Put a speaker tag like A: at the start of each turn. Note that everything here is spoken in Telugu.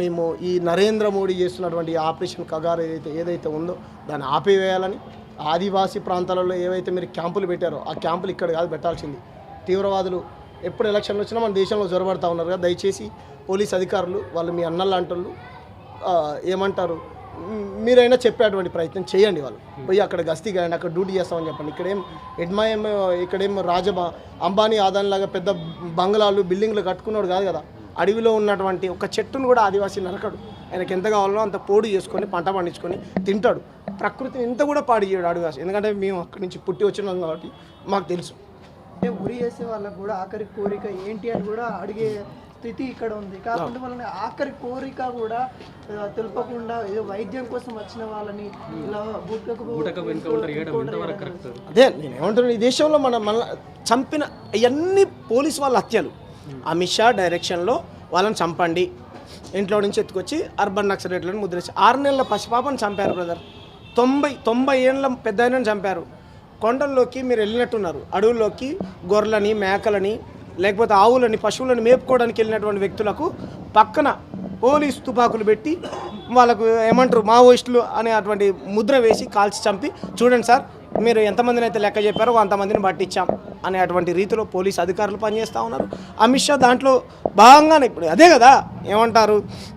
A: మేము ఈ నరేంద్ర మోడీ చేస్తున్నటువంటి ఆపరేషన్ కగార్ ఏదైతే ఉందో దాన్ని ఆపివేయాలని, ఆదివాసీ ప్రాంతాలలో ఏవైతే మీరు క్యాంపులు పెట్టారో ఆ క్యాంపులు ఇక్కడ కాదు పెట్టాల్సింది. తీవ్రవాదులు ఎప్పుడు ఎలక్షన్లు వచ్చినా మన దేశంలో జొరబడతా ఉన్నారు కదా, దయచేసి పోలీస్ అధికారులు వాళ్ళు మీ అన్నలాంటోళ్ళు ఏమంటారు మీరైనా చెప్పేటువంటి ప్రయత్నం చేయండి. వాళ్ళు పోయి అక్కడ గస్తీ కాయండి, అక్కడ డ్యూటీ చేస్తామని చెప్పండి. ఇక్కడేం అంబానీ ఆదానిలాగా పెద్ద బంగ్లాలు బిల్డింగ్లు కట్టుకున్నాడు కాదు కదా. అడవిలో ఉన్నటువంటి ఒక చెట్టును కూడా ఆదివాసీ నరకడు. ఆయనకి ఎంత కావాలో అంత పోడు చేసుకొని పంట పండించుకొని తింటాడు. ప్రకృతిని ఇంత కూడా పాడు చేయడు ఆదివాసీ. ఎందుకంటే మేము అక్కడి నుంచి పుట్టి వచ్చినాం కాబట్టి మాకు తెలుసు.
B: అంటే ఉరి చేసే వాళ్ళకు కూడా ఆఖరి కోరిక ఏంటి అని కూడా అడిగే స్థితి ఇక్కడ ఉంది. కాకుండా వాళ్ళని ఆఖరి కోరిక కూడా తెలుపకుండా ఏదో వైద్యం కోసం వచ్చిన వాళ్ళని ఇలా
A: అదే నేను ఏమంటున్నాను, ఈ దేశంలో మన చంపిన ఇవన్నీ పోలీసు వాళ్ళ హత్యలు. అమిత్ షా డైరెక్షన్లో వాళ్ళని చంపండి, ఇంట్లో నుంచి ఎత్తుకొచ్చి అర్బన్ నక్సలైట్లను ముద్రేసి 6 నెలల పసిపాపను చంపారు బ్రదర్. 90 ఏళ్ళ పెద్ద ఆయనను చంపారు. కొండల్లోకి మీరు వెళ్ళినట్టున్నారు, అడవుల్లోకి గొర్రెలని మేకలని లేకపోతే ఆవులని పశువులను మేపుకోవడానికి వెళ్ళినటువంటి వ్యక్తులకు పక్కన పోలీసు తుపాకులు పెట్టి వాళ్ళకు ఏమంటారు మావోయిస్టులు అనే అటువంటి ముద్ర వేసి కాల్చి చంపి చూడండి సార్ మీరు ఎంతమందిని అయితే లెక్క చెప్పారో అంతమందిని పట్టించాం అనే అటువంటి రీతిలో పోలీసు అధికారులు పనిచేస్తూ ఉన్నారు. అమిత్ షా దాంట్లో భాగంగానే ఇప్పుడు అదే కదా ఏమంటారు